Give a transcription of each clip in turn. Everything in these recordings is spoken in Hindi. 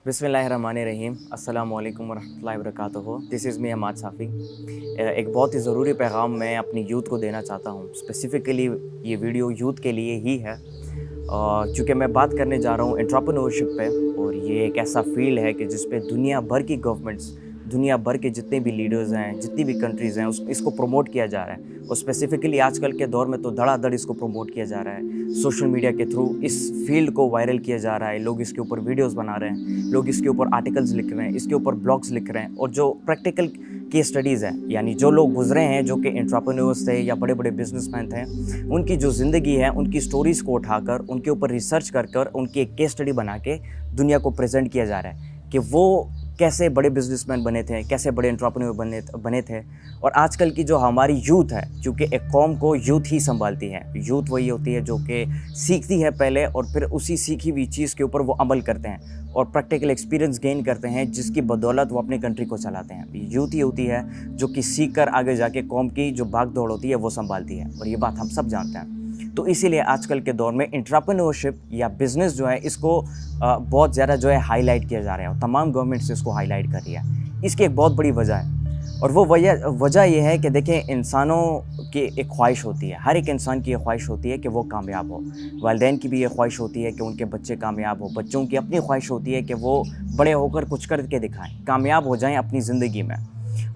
बिस्मिल्लाहिर्रहमानिर्रहीम अस्सलामु अलैकुम वरहमतुल्लाहि वबरकातुहू। This is me Hammad Safi. एक बहुत ही ज़रूरी पैगाम मैं अपनी यूथ को देना चाहता हूँ। स्पेसिफ़िकली ये वीडियो यूथ के लिए ही है, चूँकि मैं बात करने जा रहा हूँ एंटरप्रेन्योरशिप पे। और ये एक ऐसा फ़ील्ड है कि जिस पे दुनिया भर की गवर्नमेंट्स, दुनिया भर के जितने भी लीडर्स हैं, जितनी भी कंट्रीज़ हैं, इसको प्रमोट किया जा रहा है। और स्पेसिफ़िकली आजकल के दौर में तो धड़ाधड़ इसको प्रमोट किया जा रहा है। सोशल मीडिया के थ्रू इस फील्ड को वायरल किया जा रहा है। लोग इसके ऊपर वीडियोस बना रहे हैं, लोग इसके ऊपर आर्टिकल्स लिख रहे हैं, इसके ऊपर ब्लॉग्स लिख रहे हैं। और जो प्रैक्टिकल केस स्टडीज़ है, यानी जो लोग गुजरे हैं, जो कि एंटरप्रेन्योर्स थे या बड़े बड़े बिजनेसमैन थे, उनकी जो ज़िंदगी है, उनकी स्टोरीज़ को उठाकर उनके ऊपर रिसर्च कर कर उनकी एक केस स्टडी बना के दुनिया को प्रेजेंट किया जा रहा है कि वो कैसे बड़े बिजनेसमैन बने थे, कैसे बड़े एंटरप्रेन्योर बने थे। और आजकल की जो हमारी यूथ है, क्योंकि एक कौम को यूथ ही संभालती है। यूथ वही होती है जो कि सीखती है पहले और फिर उसी सीखी हुई चीज़ के ऊपर वो अमल करते हैं और प्रैक्टिकल एक्सपीरियंस गेन करते हैं, जिसकी बदौलत वो अपनी कंट्री को चलाते हैं। यूथ ही होती है जो कि सीख कर आगे जाके कौम की जो भाग दौड़ होती है वो संभालती है, और ये बात हम सब जानते हैं। तो इसीलिए आजकल के दौर में एंटरप्रेन्योरशिप या बिज़नेस जो है, इसको बहुत ज़्यादा जो है हाईलाइट किया जा रहा है, और तमाम गवर्नमेंट्स इसको हाईलाइट कर रही है। इसकी एक बहुत बड़ी वजह है, और वो वजह ये है कि देखें, इंसानों की एक ख्वाहिश होती है, हर एक इंसान की ये ख्वाहिश होती है कि वो कामयाब हो। वालिदैन की भी ये ख्वाहिश होती है कि उनके बच्चे कामयाब हो। बच्चों की अपनी ख्वाहिश होती है कि वो बड़े होकर कुछ करके दिखाएं, कामयाब हो जाएं अपनी ज़िंदगी में।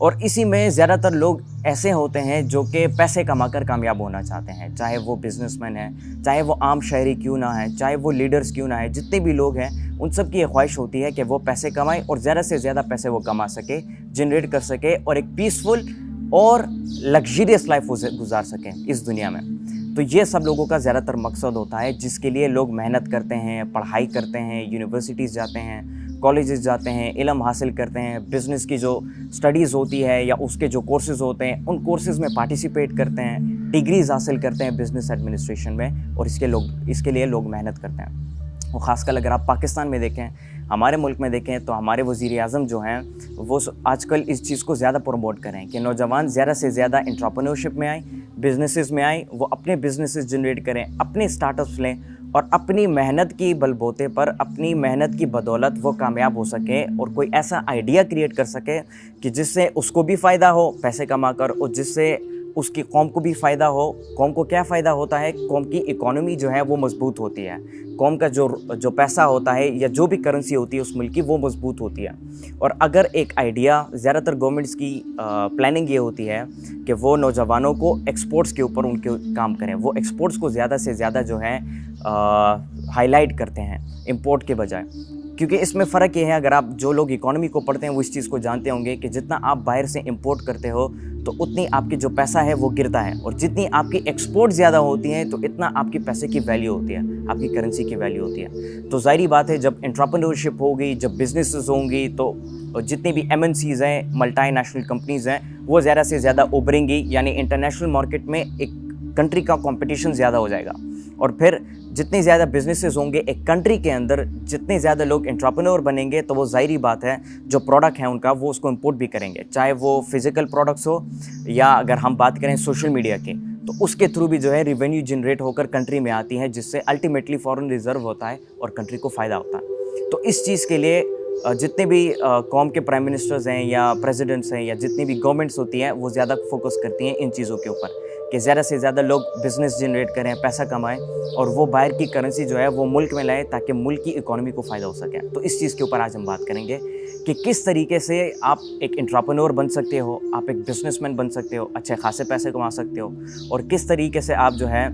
और इसी में ज़्यादातर लोग ऐसे होते हैं जो कि पैसे कमाकर कामयाब होना चाहते हैं, चाहे वो बिजनेसमैन है, चाहे वो आम शहरी क्यों ना है, चाहे वो लीडर्स क्यों ना है। जितने भी लोग हैं उन सब की ये ख्वाहिश होती है कि वो पैसे कमाएं और ज़्यादा से ज़्यादा पैसे वो कमा सके, जनरेट कर सके, और एक पीसफुल और लग्जरियस लाइफ गुजार सकें इस दुनिया में। तो ये सब लोगों का ज़्यादातर मकसद होता है, जिसके लिए लोग मेहनत करते हैं, पढ़ाई करते हैं, यूनिवर्सिटीज़ जाते हैं, कॉलेजेस जाते हैं, इल्म हासिल करते हैं, बिज़नेस की जो स्टडीज़ होती है या उसके जो कोर्सेज़ होते हैं, उन कोर्सेज़ में पार्टिसिपेट करते हैं, डिग्रीज़ हासिल करते हैं बिज़नेस एडमिनिस्ट्रेशन में, और इसके लिए लोग मेहनत करते हैं। और ख़ासकर अगर आप पाकिस्तान में देखें, हमारे मुल्क में देखें, तो हमारे वज़ीर-ए-आज़म जो हैं वो आजकल इस चीज़ को ज़्यादा प्रमोट करें कि नौजवान ज़्यादा से ज़्यादा एंटरप्रेन्योरशिप में आएँ, बिज़नेसेस में आएँ, वो अपने बिज़नेसेस जनरेट करें, अपने स्टार्टअप्स लें, और अपनी मेहनत की बलबूते पर, अपनी मेहनत की बदौलत वो कामयाब हो सके और कोई ऐसा आइडिया क्रिएट कर सके कि जिससे उसको भी फ़ायदा हो पैसे कमाकर, और जिससे उसकी कौम को भी फ़ायदा हो। कौम को क्या फ़ायदा होता है? कौम की इकोनॉमी जो है वो मज़बूत होती है। कौम का जो पैसा होता है या जो भी करेंसी होती है उस मुल्क की, वो मज़बूत होती है। और अगर एक आइडिया, ज़्यादातर गवर्नमेंट्स की प्लानिंग ये होती है कि वो नौजवानों को एक्सपोर्ट्स के ऊपर उनके काम करें। वो एक्सपोर्ट्स को ज़्यादा से ज़्यादा जो है हाईलाइट करते हैं इंपोर्ट के बजाय। क्योंकि इसमें फ़र्क ये है, अगर आप जो लोग इकोनॉमी को पढ़ते हैं वो इस चीज़ को जानते होंगे कि जितना आप बाहर से इंपोर्ट करते हो तो उतनी आपकी जो पैसा है वो गिरता है, और जितनी आपकी एक्सपोर्ट ज़्यादा होती हैं तो इतना आपकी पैसे की वैल्यू होती है, आपकी करेंसी की वैल्यू होती है। तो ज़ाहिर बात है, जब एंटरप्रेन्योरशिप होगी, जब बिजनेसेस होंगी, तो जितनी भी MNCs हैं, मल्टीनेशनल कंपनीज़ हैं, वो ज़्यादा से ज़्यादा उभरेंगी। यानी इंटरनेशनल मार्केट में एक कंट्री का कंपटीशन ज़्यादा हो जाएगा, और फिर जितनी ज़्यादा बिजनेसेस होंगे एक कंट्री के अंदर, जितने ज़्यादा लोग एंटरप्रेन्योर बनेंगे, तो वो ज़ाहिरी बात है जो प्रोडक्ट है उनका वो उसको इंपोर्ट भी करेंगे, चाहे वो फिज़िकल प्रोडक्ट्स हो या अगर हम बात करें सोशल मीडिया के, तो उसके थ्रू भी जो है रेवेन्यू जनरेट होकर कंट्री में आती है, जिससे अल्टीमेटली फॉरेन रिजर्व होता है और कंट्री को फ़ायदा होता है। तो इस चीज़ के लिए जितने भी कौम के प्राइम मिनिस्टर्स हैं या प्रेसिडेंट्स हैं या जितनी भी गवर्नमेंट्स होती हैं, वो ज़्यादा फोकस करती हैं इन चीज़ों के ऊपर कि ज़्यादा से ज़्यादा लोग बिज़नेस जनरेट करें, पैसा कमाएं, और वो बाहर की करेंसी जो है वो मुल्क में लाएं ताकि मुल्क की इकोनॉमी को फ़ायदा हो सके। तो इस चीज़ के ऊपर आज हम बात करेंगे कि किस तरीके से आप एक एंटरप्रेन्योर बन सकते हो, आप एक बिज़नेसमैन बन सकते हो, अच्छे खासे पैसे कमा सकते हो, और किस तरीके से आप जो है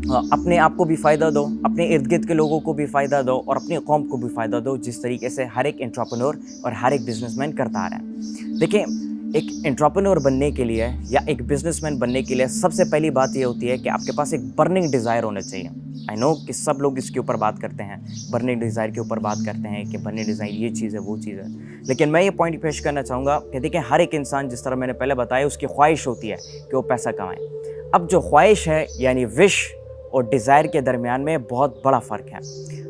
अपने आप को भी फ़ायदा दो, अपने इर्द गिर्द के लोगों को भी फ़ायदा दो, और अपनी कौम को भी फ़ायदा दो, जिस तरीके से हर एक एंटरप्रेन्योर और हर एक बिज़नेसमैन करता आ रहा है। देखिए, एक एंटरप्रेन्योर बनने के लिए या एक बिज़नेसमैन बनने के लिए सबसे पहली बात ये होती है कि आपके पास एक बर्निंग डिज़ायर होना चाहिए। आई नो कि सब लोग इसके ऊपर बात करते हैं, बर्निंग डिज़ायर के ऊपर बात करते हैं कि बर्निंग डिज़ायर ये चीज़ है, वो चीज़ है, लेकिन मैं ये पॉइंट पेश करना चाहूँगा कि देखिए, हर एक इंसान, जिस तरह मैंने पहले बताया, उसकी ख्वाहिश होती है कि वो पैसा कमाए। अब जो ख्वाहिश है यानी विश और डिज़ायर के दरमियान में बहुत बड़ा फ़र्क है।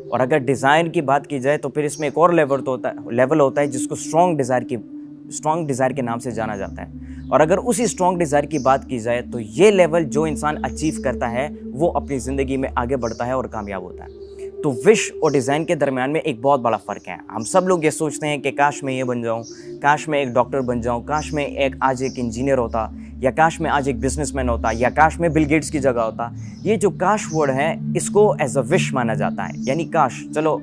और अगर डिज़ायर की बात की जाए तो फिर इसमें एक और लेवल होता है जिसको स्ट्रॉन्ग डिज़ायर के नाम से जाना जाता है। और अगर उसी स्ट्रॉन्ग डिज़ायर की बात की जाए तो ये लेवल जो इंसान अचीव करता है वो अपनी ज़िंदगी में आगे बढ़ता है और कामयाब होता है। तो विश और डिज़ाइन के दरमियान में एक बहुत बड़ा फ़र्क है। हम सब लोग ये सोचते हैं कि काश मैं ये बन जाऊँ, काश मैं एक डॉक्टर बन जाऊँ, काश मैं आज एक इंजीनियर होता, या काश मैं आज एक बिजनेसमैन होता, या काश मैं बिल गेट्स की जगह होता। ये जो काश वर्ड है, इसको एज अ विश माना जाता है, यानी काश। चलो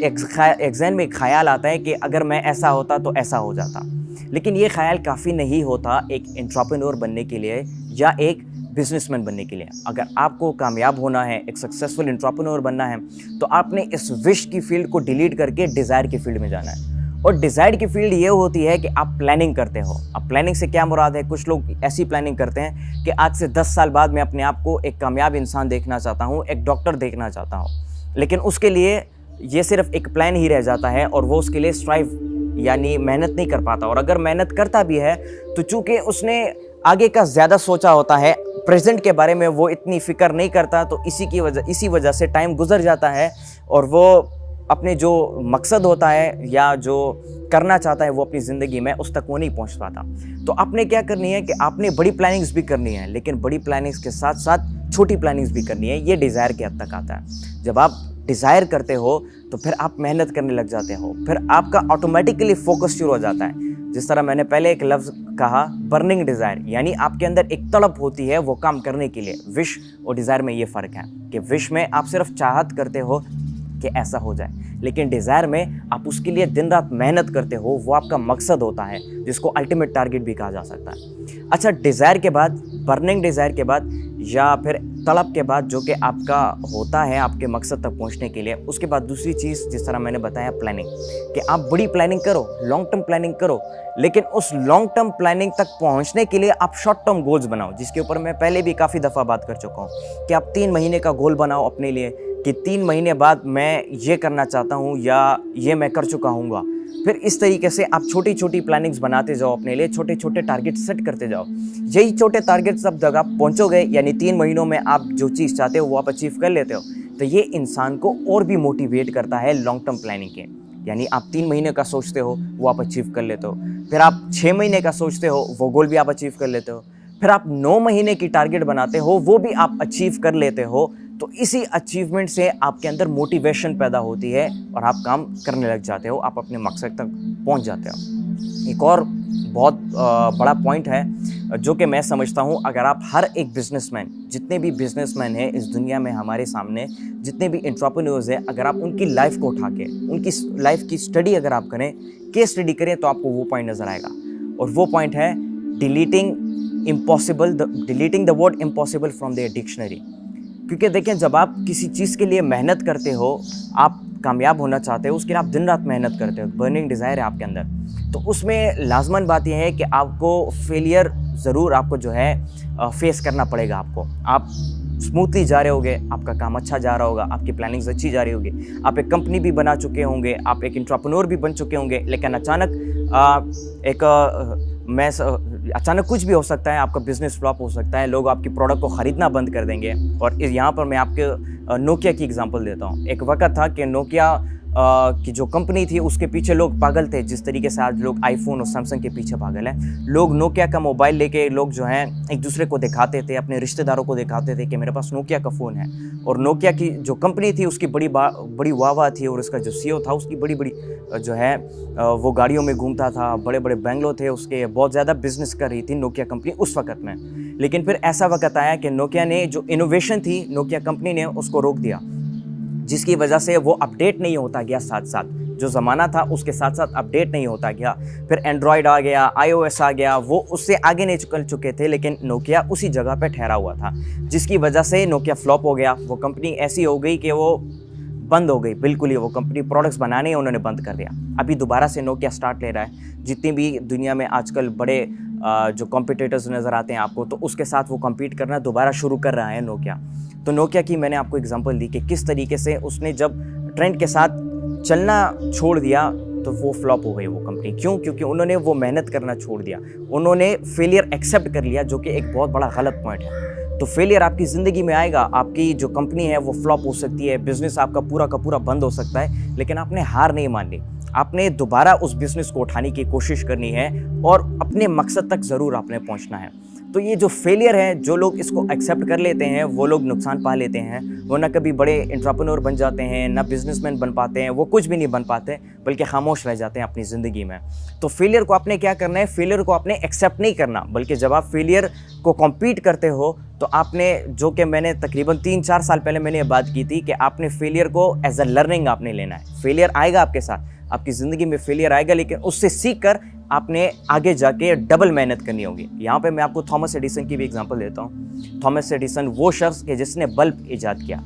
एग्जाम में एक ख्याल आता है कि अगर मैं ऐसा होता तो ऐसा हो जाता, लेकिन ये ख्याल काफ़ी नहीं होता एक एंटरप्रेन्योर बनने के लिए या एक बिजनेसमैन बनने के लिए। अगर आपको कामयाब होना है, एक सक्सेसफुल एंटरप्रेन्योर बनना है, तो आपने इस विश की फील्ड को डिलीट करके डिज़ायर की फील्ड में जाना है। और डिज़ायर की फील्ड ये होती है कि आप प्लानिंग करते हो। अब प्लानिंग से क्या मुराद है? कुछ लोग ऐसी प्लानिंग करते हैं कि आज से 10 साल बाद मैं अपने आप को एक कामयाब इंसान देखना चाहता हूँ, एक डॉक्टर देखना चाहता हूँ, लेकिन उसके लिए ये सिर्फ एक प्लान ही रह जाता है और वो उसके लिए स्ट्राइव यानी मेहनत नहीं कर पाता। और अगर मेहनत करता भी है तो चूँकि उसने आगे का ज़्यादा सोचा होता है, प्रेजेंट के बारे में वो इतनी फ़िक्र नहीं करता, तो इसी वजह से टाइम गुजर जाता है और वो अपने जो मकसद होता है या जो करना चाहता है वो अपनी ज़िंदगी में, उस तक वो नहीं पहुंच पाता। तो आपने क्या करनी है कि आपने बड़ी प्लानिंग्स भी करनी है, लेकिन बड़ी प्लानिंग्स के साथ साथ छोटी प्लानिंग्स भी करनी है। ये डिज़ायर के हद तक आता है। जब आप डिज़ायर करते हो तो फिर आप मेहनत करने लग जाते हो, फिर आपका ऑटोमेटिकली फोकस शुरू हो जाता है। जिस तरह मैंने पहले एक लफ्ज़ कहा, बर्निंग डिज़ायर, यानी आपके अंदर एक तड़प होती है वो काम करने के लिए। विश और डिज़ायर में ये फ़र्क है कि विश में आप सिर्फ चाहत करते हो कि ऐसा हो जाए, लेकिन डिज़ायर में आप उसके लिए दिन रात मेहनत करते हो, वो आपका मकसद होता है, जिसको अल्टीमेट टारगेट भी कहा जा सकता है। अच्छा, डिज़ायर के बाद, बर्निंग डिज़ायर के बाद या फिर तलब के बाद, जो कि आपका होता है आपके मकसद तक पहुंचने के लिए, उसके बाद दूसरी चीज़ जिस तरह मैंने बताया प्लानिंग, कि आप बड़ी प्लानिंग करो, लॉन्ग टर्म प्लानिंग करो, लेकिन उस लॉन्ग टर्म प्लानिंग तक पहुंचने के लिए आप शॉर्ट टर्म गोल्स बनाओ, जिसके ऊपर मैं पहले भी काफ़ी दफ़ा बात कर चुका हूँ कि आप 3 महीने का गोल बनाओ अपने लिए कि 3 महीने बाद मैं ये करना चाहता हूँ या ये मैं कर चुका हूँगा। फिर इस तरीके से आप छोटी छोटी प्लानिंग्स बनाते जाओ अपने लिए, छोटे छोटे टारगेट सेट करते जाओ। यही छोटे टारगेट सब जगह पहुँचोगे, यानी 3 महीनों में आप जो चीज़ चाहते हो वो आप अचीव कर लेते हो, तो ये इंसान को और भी मोटिवेट करता है लॉन्ग टर्म प्लानिंग के। यानी आप 3 महीने का सोचते हो वो आप अचीव कर लेते हो, फिर आप 6 महीने का सोचते हो वो गोल भी आप अचीव कर लेते हो, फिर आप 9 महीने की टारगेट बनाते हो वो भी आप अचीव कर लेते हो। तो इसी अचीवमेंट से आपके अंदर मोटिवेशन पैदा होती है और आप काम करने लग जाते हो, आप अपने मकसद तक पहुंच जाते हो। एक और बहुत बड़ा पॉइंट है जो कि मैं समझता हूं, अगर आप हर एक बिजनेसमैन, जितने भी बिजनेसमैन हैं इस दुनिया में हमारे सामने, जितने भी एंटरप्रेन्योर्स हैं, अगर आप उनकी लाइफ को उठा के उनकी लाइफ की स्टडी अगर आप करें, केस स्टडी करें, तो आपको वो पॉइंट नज़र आएगा। और वो पॉइंट है deleting the word impossible from their dictionary. क्योंकि देखें, जब आप किसी चीज़ के लिए मेहनत करते हो, आप कामयाब होना चाहते हो, उसके लिए आप दिन रात मेहनत करते हो, बर्निंग डिज़ायर है आपके अंदर, तो उसमें लाजमन बात यह है कि आपको फेलियर ज़रूर आपको जो है फेस करना पड़ेगा। आपको, आप स्मूथली जा रहे होगे, आपका काम अच्छा जा रहा होगा, आपकी प्लानिंग्स अच्छी जा रही होगी, आप एक कंपनी भी बना चुके होंगे, आप एक एंटरप्रेन्योर भी बन चुके होंगे, लेकिन अचानक कुछ भी हो सकता है, आपका बिजनेस फ्लॉप हो सकता है, लोग आपकी प्रोडक्ट को ख़रीदना बंद कर देंगे। और यहाँ पर मैं आपके नोकिया की एग्जांपल देता हूँ। एक वक्त था कि नोकिया की जो कंपनी थी उसके पीछे लोग पागल थे, जिस तरीके से आज लोग आईफोन और सैमसंग के पीछे पागल हैं। लोग नोकिया का मोबाइल लेके लोग जो हैं एक दूसरे को दिखाते थे, अपने रिश्तेदारों को दिखाते थे कि मेरे पास नोकिया का फ़ोन है। और नोकिया की जो कंपनी थी उसकी बड़ी वाह थी, और उसका जो CEO था उसकी बड़ी जो है वो गाड़ियों में घूमता था, बड़े बड़े बंगलो थे उसके, बहुत ज़्यादा बिजनेस कर रही थी नोकिया कंपनी उस वक्त में। लेकिन फिर ऐसा वक्त आया कि नोकिया ने जो इनोवेशन थी, नोकिया कंपनी ने उसको रोक दिया, जिसकी वजह से वो अपडेट नहीं होता गया, साथ साथ जो ज़माना था उसके साथ साथ अपडेट नहीं होता गया। फिर एंड्रॉयड आ गया, iOS आ गया, वो उससे आगे नहीं चल चुके थे, लेकिन नोकिया उसी जगह पे ठहरा हुआ था, जिसकी वजह से नोकिया फ्लॉप हो गया। वो कंपनी ऐसी हो गई कि वो बंद हो गई बिल्कुल ही, वो कंपनी प्रोडक्ट्स बनाने ही उन्होंने बंद कर दिया। अभी दोबारा से नोकिया स्टार्ट ले रहा है। जितनी भी दुनिया में आजकल बड़े जो कॉम्पिटिटर्स नज़र आते हैं आपको, तो उसके साथ वो कम्पीट करना दोबारा शुरू कर रहा है नोकिया। तो नोकिया की मैंने आपको एग्जांपल दी कि किस तरीके से उसने जब ट्रेंड के साथ चलना छोड़ दिया तो वो फ्लॉप हो गई वो कंपनी। क्यों? क्योंकि उन्होंने वो मेहनत करना छोड़ दिया, उन्होंने फेलियर एक्सेप्ट कर लिया, जो कि एक बहुत बड़ा गलत पॉइंट है। तो फेलियर आपकी ज़िंदगी में आएगा, आपकी जो कंपनी है वो फ्लॉप हो सकती है, बिजनेस आपका पूरा का पूरा बंद हो सकता है, लेकिन आपने हार नहीं माननी, आपने दोबारा उस बिज़नेस को उठाने की कोशिश करनी है और अपने मकसद तक ज़रूर आपने पहुंचना है। तो ये जो फेलियर है, जो लोग इसको एक्सेप्ट कर लेते हैं वो लोग नुकसान पा लेते हैं। वो ना कभी बड़े एंटरप्रेन्योर बन जाते हैं, ना बिजनेसमैन बन पाते हैं, वो कुछ भी नहीं बन पाते, बल्कि खामोश रह जाते हैं अपनी ज़िंदगी में। तो फेलियर को आपने क्या करना है, फेलियर को आपने एक्सेप्ट नहीं करना, बल्कि जब आप फेलियर को कॉम्पीट करते हो तो आपने, जो कि मैंने तकरीबन 3-4 साल पहले मैंने ये बात की थी कि आपने फेलियर को एज अ लर्निंग आपने लेना है। फेलियर आएगा आपके साथ, आपकी ज़िंदगी में फेलियर आएगा, लेकिन उससे सीख कर आपने आगे जाके डबल मेहनत करनी होगी। यहाँ पे मैं आपको थॉमस एडिसन की भी एग्जांपल देता हूँ। थॉमस एडिसन वो शख्स है जिसने बल्ब ईजाद किया।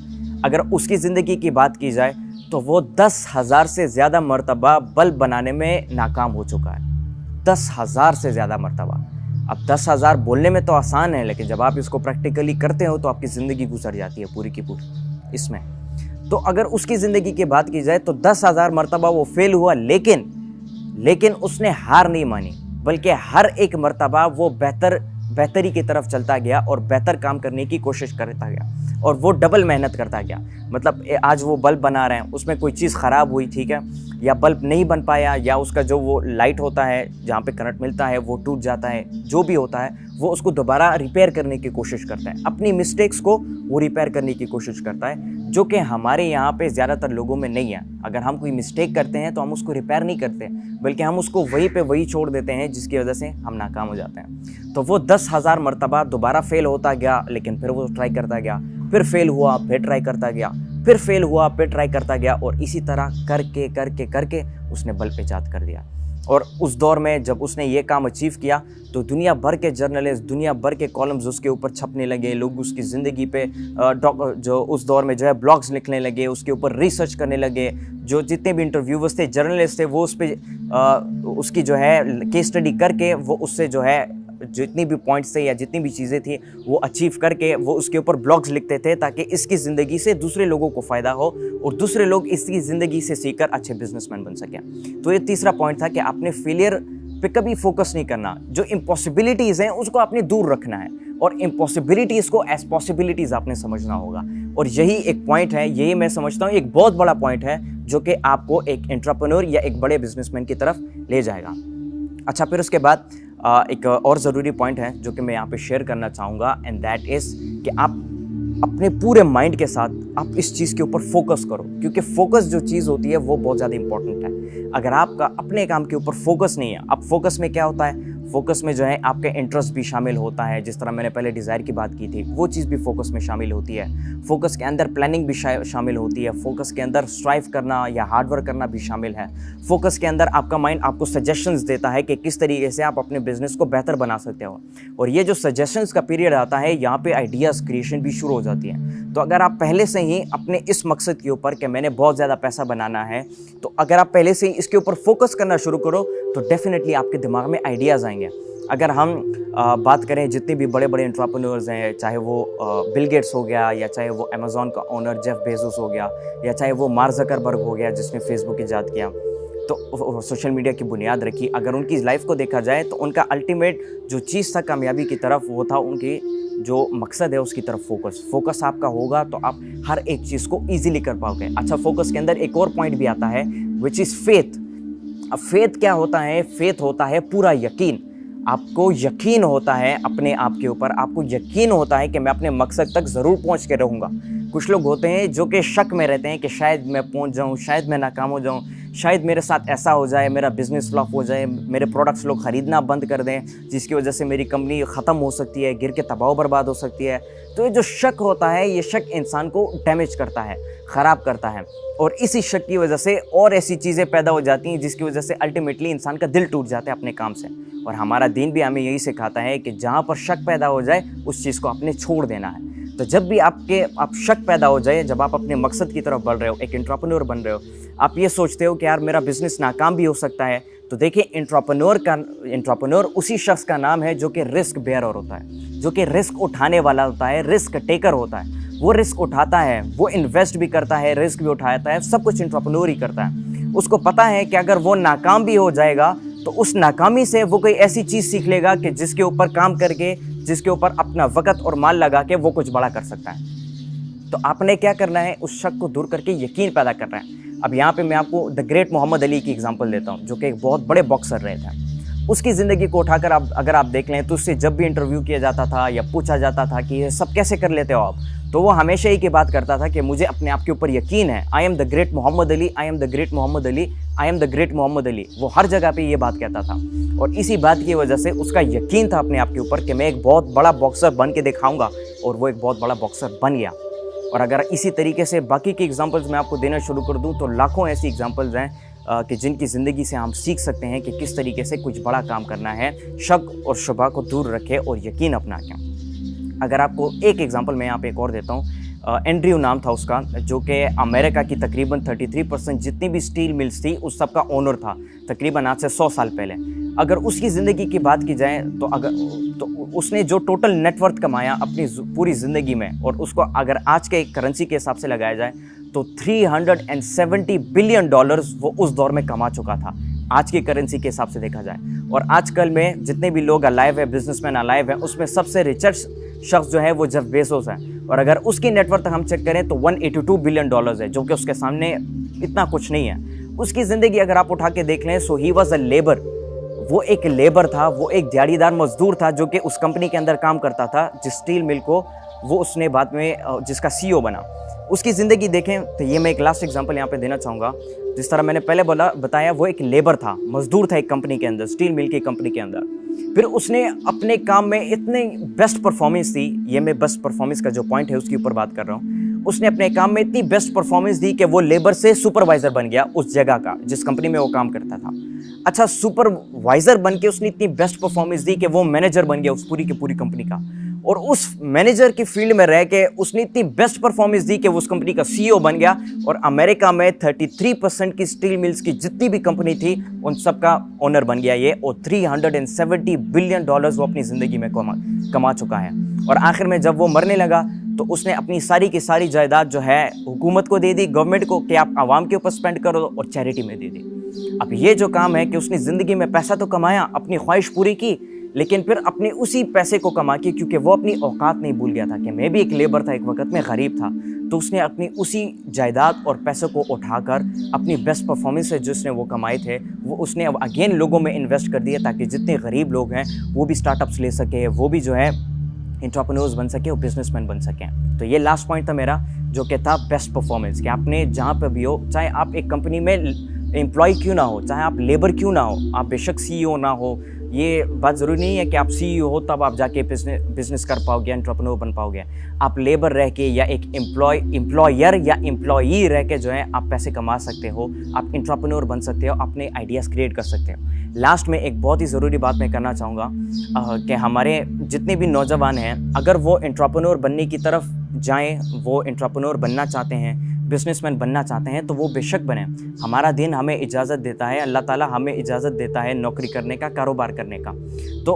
अगर उसकी ज़िंदगी की बात की जाए तो वो 10,000 से ज़्यादा मरतबा बल्ब बनाने में नाकाम हो चुका है। 10,000 से ज़्यादा मरतबा। अब 10,000 बोलने में तो आसान है, लेकिन जब आप इसको प्रैक्टिकली करते हो तो आपकी ज़िंदगी गुजर जाती है पूरी की पूरी इसमें। तो अगर उसकी ज़िंदगी की बात की जाए तो 10,000 मरतबा वो फेल हुआ, लेकिन उसने हार नहीं मानी, बल्कि हर एक मरतबा वो बेहतरी की तरफ चलता गया और बेहतर काम करने की कोशिश करता गया, और वो डबल मेहनत करता गया। मतलब आज वो बल्ब बना रहे हैं, उसमें कोई चीज़ ख़राब हुई, ठीक है, या बल्ब नहीं बन पाया, या उसका जो वो लाइट होता है जहाँ पे करंट मिलता है वो टूट जाता है, जो भी होता है वो उसको दोबारा रिपेयर करने की कोशिश करता है। अपनी मिस्टेक्स को वो रिपेयर करने की कोशिश करता है, जो कि हमारे यहाँ पे ज़्यादातर लोगों में नहीं है। अगर हम कोई मिस्टेक करते हैं तो हम उसको रिपेयर नहीं करते, बल्कि हम उसको वहीं पे वही छोड़ देते हैं, जिसकी वजह से हम नाकाम हो जाते हैं। तो वो 10,000 मरतबा दोबारा फेल होता गया, लेकिन फिर वो ट्राई करता गया, फिर फेल हुआ, फिर ट्राई करता गया, फिर फेल हुआ, फिर ट्राई करता गया, और इसी तरह करके करके करके उसने बल्ब ईजाद कर दिया। और उस दौर में जब उसने ये काम अचीव किया तो दुनिया भर के जर्नलिस्ट, दुनिया भर के कॉलम्स उसके ऊपर छपने लगे, लोग उसकी ज़िंदगी पे जो उस दौर में जो है ब्लॉग्स लिखने लगे, उसके ऊपर रिसर्च करने लगे। जो जितने भी इंटरव्यूवर्स थे, जर्नलिस्ट थे, वो उस पर उसकी जो है केस स्टडी करके वो उससे जो है जितनी भी पॉइंट्स थे या जितनी भी चीज़ें थी वो अचीव करके वो उसके ऊपर ब्लॉग्स लिखते थे, ताकि इसकी ज़िंदगी से दूसरे लोगों को फ़ायदा हो और दूसरे लोग इसकी ज़िंदगी से सीखकर अच्छे बिजनेसमैन बन सकें। तो ये तीसरा पॉइंट था कि आपने फेलियर पे कभी फोकस नहीं करना। जो इम्पॉसिबिलिटीज़ हैं उसको आपने दूर रखना है, और इम्पॉसिबिलिटीज़ को एज पॉसिबिलिटीज़ आपने समझना होगा। और यही एक पॉइंट है, यही मैं समझता हूँ एक बहुत बड़ा पॉइंट है, जो कि आपको एक एंटरप्रेन्योर या एक बड़े बिजनेसमैन की तरफ ले जाएगा। अच्छा, फिर उसके बाद एक और ज़रूरी पॉइंट है जो कि मैं यहाँ पे शेयर करना चाहूँगा, एंड दैट इज़ कि आप अपने पूरे माइंड के साथ आप इस चीज़ के ऊपर फोकस करो, क्योंकि फोकस जो चीज़ होती है वो बहुत ज़्यादा इंपॉर्टेंट है। अगर आपका अपने काम के ऊपर फोकस नहीं है, अब फोकस में क्या होता है, फोकस में जो है आपके इंटरेस्ट भी शामिल होता है। जिस तरह मैंने पहले डिज़ायर की बात की थी, वो चीज़ भी फोकस में शामिल होती है। फोकस के अंदर प्लानिंग भी शामिल होती है। फोकस के अंदर स्ट्राइव करना या हार्डवर्क करना भी शामिल है। फोकस के अंदर आपका माइंड आपको सजेशंस देता है कि किस तरीके से आप अपने बिजनेस को बेहतर बना सकते हो, और ये जो सजेशंस का पीरियड आता है, यहाँ पे आइडियाज़ क्रिएशन भी शुरू हो जाती है। तो अगर आप पहले से ही अपने इस मकसद के ऊपर कि मैंने बहुत ज़्यादा पैसा बनाना है, तो अगर आप पहले से ही इसके ऊपर फोकस करना शुरू करो तो डेफिनेटली आपके दिमाग में आइडियाज़ आएंगे। अगर हम बात करें जितने भी बड़े बड़े एंटरप्रेन्योर्स हैं, चाहे वो बिल गेट्स हो गया, या चाहे वो अमेज़ॉन का ओनर जेफ बेजोस हो गया, या चाहे वो मार्क ज़करबर्ग हो गया जिसने फेसबुक ईजाद किया, तो सोशल मीडिया की बुनियाद रखी, अगर उनकी लाइफ को देखा जाए तो उनका अल्टीमेट जो चीज़ था कामयाबी की तरफ, वो था उनकी जो मकसद है उसकी तरफ फोकस आपका होगा तो आप हर एक चीज़ को ईजिली कर पाओगे। अच्छा, फोकस के अंदर एक और पॉइंट भी आता है विच इज़ फेथ। अब फेथ क्या होता है? फेथ होता है पूरा यकीन। आपको यकीन होता है अपने आप के ऊपर, आपको यकीन होता है कि मैं अपने मकसद तक ज़रूर पहुंच के रहूँगा। कुछ लोग होते हैं जो कि शक में रहते हैं कि शायद मैं पहुंच जाऊं, शायद मैं नाकाम हो जाऊं, शायद मेरे साथ ऐसा हो जाए, मेरा बिज़नेस फ्लॉप हो जाए, मेरे प्रोडक्ट्स लोग ख़रीदना बंद कर दें, जिसकी वजह से मेरी कंपनी ख़त्म हो सकती है, गिर के तबाह बर्बाद हो सकती है। तो ये जो शक होता है, ये शक इंसान को डैमेज करता है, ख़राब करता है, और इसी शक की वजह से और ऐसी चीज़ें पैदा हो जाती हैं जिसकी वजह से अल्टीमेटली इंसान का दिल टूट जाता है अपने काम से। और हमारा दीन भी हमें यही सिखाता है कि जहाँ पर शक पैदा हो जाए उस चीज़ को आपने छोड़ देना है। तो जब भी आप शक पैदा हो जाए, जब आप अपने मकसद की तरफ बढ़ रहे हो, एक एंटरप्रेन्योर बन रहे हो, आप ये सोचते हो कि यार मेरा बिज़नेस नाकाम भी हो सकता है, तो देखिए एंटरप्रेन्योर उसी शख्स का नाम है जो कि रिस्क बेयरर होता है, जो कि रिस्क उठाने वाला होता है, रिस्क टेकर होता है। वो रिस्क उठाता है, वो इन्वेस्ट भी करता है, रिस्क भी उठाता है, सब कुछ एंटरप्रेन्योर ही करता है। उसको पता है कि अगर वो नाकाम भी हो जाएगा तो उस नाकामी से वो कोई ऐसी चीज़ सीख लेगा कि जिसके ऊपर काम करके, जिसके ऊपर अपना वक़्त और माल लगा के वो कुछ बड़ा कर सकता है। तो आपने क्या करना है? उस शक को दूर करके यकीन पैदा करना है। अब यहाँ पे मैं आपको द ग्रेट मोहम्मद अली की एग्जांपल देता हूँ, जो कि एक बहुत बड़े बॉक्सर रहे थे। उसकी ज़िंदगी को उठाकर आप अगर आप देख लें तो उससे जब भी इंटरव्यू किया जाता था या पूछा जाता था कि ये सब कैसे कर लेते हो आप, तो वो हमेशा ही की बात करता था कि मुझे अपने आप के ऊपर यकीन है। I am the great Muhammad Ali, I am the great Muhammad Ali, I am the great Muhammad Ali. वो हर जगह पे ये बात कहता था और इसी बात की वजह से उसका यकीन था अपने आप के ऊपर कि मैं एक बहुत बड़ा बॉक्सर बन के दिखाऊंगा, और वो एक बहुत बड़ा बॉक्सर बन गया। और अगर इसी तरीके से बाकी की एग्जांपल्स मैं आपको देना शुरू कर दूं तो लाखों ऐसी एग्जांपल्स हैं कि जिनकी ज़िंदगी से हम सीख सकते हैं कि किस तरीके से कुछ बड़ा काम करना है, शक और शुबा को दूर रखें और यकीन अपना के। अगर आपको एक एग्जांपल मैं यहाँ पे एक और देता हूँ, एंड्रयू नाम था उसका, जो कि अमेरिका की तकरीबन 33% जितनी भी स्टील मिल्स थी उस सब का ओनर था, तकरीबन आज से 100 साल पहले। अगर उसकी ज़िंदगी की बात की जाए तो उसने जो टोटल नेटवर्थ कमाया अपनी पूरी ज़िंदगी में, और उसको अगर आज के करेंसी के हिसाब से लगाया जाए तो $370 बिलियन वो उस दौर में कमा चुका था, आज की करेंसी के हिसाब से देखा जाए। और आजकल में जितने भी लोग अलाइव है, बिजनेसमैन अलाइव है, उसमें सबसे रिचेस्ट शख्स जो है वो जेफ बेजोस है। और अगर उसकी नेटवर्थ हम चेक करें तो $182 बिलियन है, जो कि उसके सामने इतना कुछ नहीं है। उसकी ज़िंदगी अगर आप उठा के देख लें, सो ही वॉज अ लेबर, वो एक लेबर था, वो एक दिहाड़ीदार मजदूर था जो कि उस कंपनी के अंदर काम करता था, जिस स्टील मिल को वो उसने बाद में जिसका CEO बना। उसकी ज़िंदगी देखें तो ये मैं एक लास्ट एग्जांपल यहाँ पे देना चाहूँगा। जिस तरह मैंने पहले बताया, वो एक लेबर था, मजदूर था एक कंपनी के अंदर, स्टील मिल की कंपनी के अंदर। फिर उसने अपने काम में इतने बेस्ट परफॉर्मेंस दी, ये मैं बेस्ट परफॉर्मेंस का जो पॉइंट है उसके ऊपर बात कर रहा हूँ। उसने अपने काम में इतनी बेस्ट परफॉर्मेंस दी कि वो लेबर से सुपरवाइज़र बन गया उस जगह का, जिस कंपनी में वो काम करता था। अच्छा, सुपरवाइज़र बन के उसने इतनी बेस्ट परफॉर्मेंस दी कि वो मैनेजर बन गया उस पूरी की पूरी कंपनी का। और उस मैनेजर की फील्ड में रह के उसने इतनी बेस्ट परफॉर्मेंस दी कि वो उस कंपनी का CEO बन गया। और अमेरिका में 33% की स्टील मिल्स की जितनी भी कंपनी थी उन सब का ओनर बन गया ये, और $370 बिलियन वो अपनी ज़िंदगी में कमा चुका है। और आखिर में जब वो मरने लगा तो उसने अपनी सारी की सारी जायदाद जो है हुकूमत को दे दी, गवर्नमेंट को, कि आप आवाम के ऊपर स्पेंड करो, और चैरिटी में दे दी। अब ये जो काम है कि उसने ज़िंदगी में पैसा तो कमाया, अपनी ख्वाहिश पूरी की, लेकिन फिर अपने उसी पैसे को कमा के, क्योंकि वो अपनी औकात नहीं भूल गया था कि मैं भी एक लेबर था, एक वक्त में गरीब था, तो उसने अपनी उसी जायदाद और पैसों को उठाकर अपनी बेस्ट परफॉर्मेंस से जिसने वो कमाए थे वो उसने अब अगेन लोगों में इन्वेस्ट कर दिया, ताकि जितने गरीब लोग हैं वो भी स्टार्टअप्स ले सके, वो भी जो है एंटरप्रेन्योर्स बन सके और बिजनेसमैन बन सकें। तो ये लास्ट पॉइंट था मेरा, जो कि था बेस्ट परफॉर्मेंस, कि आपने जहाँ पर भी हो, चाहे आप एक कंपनी में एम्प्लॉय क्यों ना हो, चाहे आप लेबर क्यों ना हो, आप बेशक CEO ना हो, ये बात ज़रूरी नहीं है कि आप CEO हो तब आप जाके बिजनेस कर पाओगे, एंटरप्रेन्योर बन पाओगे। आप लेबर रह के या एक एम्प्लॉयर या एम्प्लॉई रह के जो है आप पैसे कमा सकते हो, आप एंटरप्रेन्योर बन सकते हो, अपने आइडियाज़ क्रिएट कर सकते हो। लास्ट में एक बहुत ही ज़रूरी बात मैं करना चाहूँगा कि हमारे जितने भी नौजवान हैं, अगर वो एंटरप्रेन्योर बनने की तरफ जाएँ, वो एंटरप्रेन्योर बनना चाहते हैं, बिजनेसमैन बनना चाहते हैं, तो वो बेशक बने। हमारा दिन हमें इजाज़त देता है, अल्लाह ताला हमें इजाज़त देता है नौकरी करने का, कारोबार करने का। तो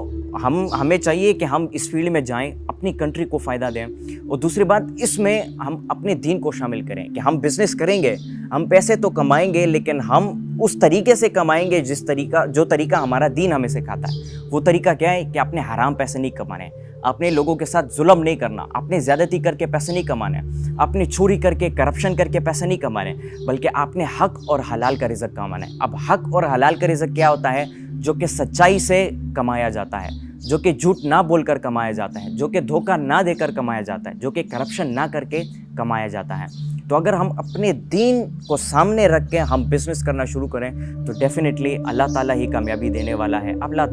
हमें चाहिए कि हम इस फील्ड में जाएं, अपनी कंट्री को फ़ायदा दें। और दूसरी बात, इसमें हम अपने दीन को शामिल करें कि हम बिज़नेस करेंगे, हम पैसे तो कमाएंगे, लेकिन हम उस तरीके से कमाएंगे जो तरीका हमारा दीन हमें सिखाता है। वो तरीका क्या है कि आपने हराम पैसे नहीं कमाने, अपने लोगों के साथ जुल्म नहीं करना, आपने ज़्यादती करके पैसे नहीं कमाने, आपने चोरी करके, करप्शन करके पैसे नहीं कमाने, बल्कि आपने हक और हलाल का रिज़्क कमाना है। अब हक और हलाल का रिज़्क क्या होता है? जो कि सच्चाई से कमाया जाता है, जो कि झूठ ना बोलकर कमाया जाता है, जो कि धोखा ना देकर कमाया जाता है, जो कि करप्शन ना करके कमाया जाता है। तो अगर हम अपने दीन को सामने रख के हम बिज़नेस करना शुरू करें तो डेफिनेटली अल्लाह ताला ही कामयाबी देने वाला है, अल्लाह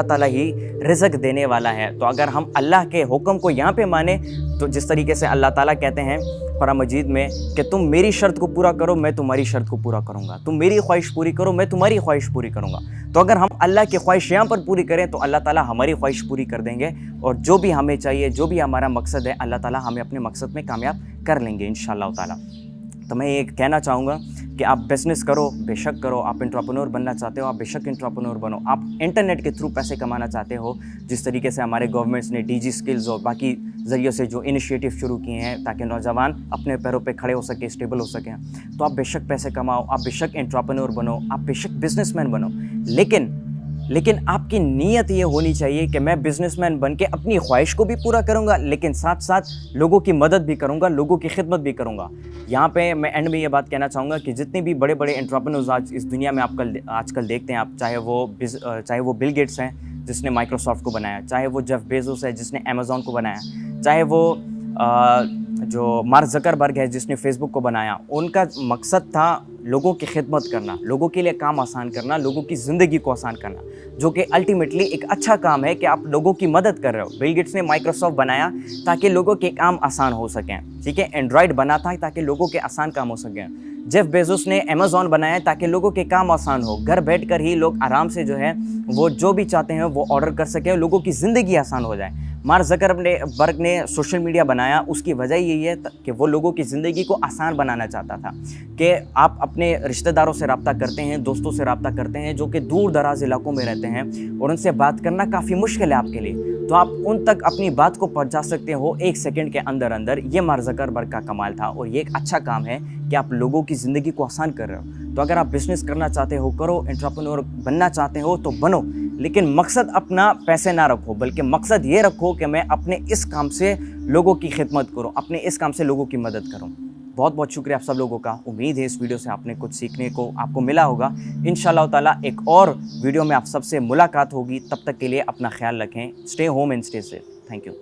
ताला ही रिज़्क देने वाला है। तो अगर हम अल्लाह के हुक्म को यहाँ पे माने, तो जिस तरीके से अल्लाह ताला कहते हैं कुरान मजीद में कि तुम मेरी शर्त को पूरा करो, मैं तुम्हारी शर्त को पूरा करूँगा, तुम मेरी ख्वाहिश पूरी करो, मैं तुम्हारी ख्वाहिश पूरी करूँगा। तो अगर हम अल्लाह की ख्वाहिश यहाँ पर पूरी करें तो अल्लाह ताला हमारी ख्वाहिश पूरी कर देंगे, और जो भी हमें चाहिए, जो भी हमारा मकसद है, अल्लाह ताला हमें अपने मकसद में कामयाब कर लेंगे इंशाअल्लाह ताला। तो मैं ये कहना चाहूँगा कि आप बिज़नेस करो, बेशक करो। आप एंटरप्रेन्योर बनना चाहते हो, आप बेशक एंटरप्रेन्योर बनो। आप इंटरनेट के थ्रू पैसे कमाना चाहते हो, जिस तरीके से हमारे गवर्नमेंट्स ने DG स्किल्स और बाकी ज़रिए से जो इनिशिएटिव शुरू किए हैं ताकि नौजवान अपने पैरों पे खड़े हो सके, स्टेबल हो सकें, तो आप बेशक पैसे कमाओ, आप बेशक एंटरप्रेन्योर बनो, आप बेशक बिजनेसमैन बनो। लेकिन आपकी नीयत ये होनी चाहिए कि मैं बिजनेसमैन बन के अपनी ख्वाहिश को भी पूरा करूंगा, लेकिन साथ साथ लोगों की मदद भी करूंगा, लोगों की खिदमत भी करूंगा। यहाँ पे मैं एंड में ये बात कहना चाहूँगा कि जितने भी बड़े बड़े एंटरप्रेन्योर्स आज इस दुनिया में आजकल देखते हैं आप, चाहे वो बिल गेट्स हैं जिसने माइक्रोसॉफ्ट को बनाया, चाहे वो जेफ बेजोस है जिसने अमेज़ॉन को बनाया, चाहे वो जो मार्क ज़करबर्ग है जिसने फेसबुक को बनाया, उनका मकसद था लोगों की खिदमत करना, लोगों के लिए काम आसान करना, लोगों की ज़िंदगी को आसान करना, जो कि अल्टीमेटली एक अच्छा काम है कि आप लोगों की मदद कर रहे हो। बिल गेट्स ने माइक्रोसॉफ्ट बनाया ताकि लोगों के काम आसान हो सकें, ठीक है। एंड्रॉयड बना था ताकि लोगों के आसान काम हो सकें। जेफ बेजोस ने अमेज़ॉन बनाया ताकि लोगों के काम आसान हो, घर बैठकर ही लोग आराम से जो है वो जो भी चाहते हैं वो ऑर्डर कर सकें, लोगों की ज़िंदगी आसान हो जाए। मार्क ज़करबर्ग ने सोशल मीडिया बनाया, उसकी वजह यही है कि वो लोगों की ज़िंदगी को आसान बनाना चाहता था कि आप अपने रिश्तेदारों से रब्ता करते हैं, दोस्तों से रब्ता करते हैं जो कि दूर दराज इलाकों में रहते हैं और उनसे बात करना काफ़ी मुश्किल है आपके लिए, तो आप उन तक अपनी बात को पहुंचा सकते हो 1 सेकंड के अंदर अंदर। ये मार्क ज़करबर्ग का कमाल था और ये एक अच्छा काम है कि आप लोगों की ज़िंदगी को आसान कर रहे हो। तो अगर आप बिज़नेस करना चाहते हो करो, एंटरप्रेन्योर बनना चाहते हो तो बनो, लेकिन मकसद अपना पैसे ना रखो, बल्कि मकसद ये रखो कि मैं अपने इस काम से लोगों की खिदमत करूं, अपने इस काम से लोगों की मदद करूं। बहुत बहुत शुक्रिया आप सब लोगों का। उम्मीद है इस वीडियो से आपने कुछ सीखने को आपको मिला होगा। इंशाल्लाह ताला एक और वीडियो में आप सबसे मुलाकात होगी। तब तक के लिए अपना ख्याल रखें। Stay home and stay safe. Thank you.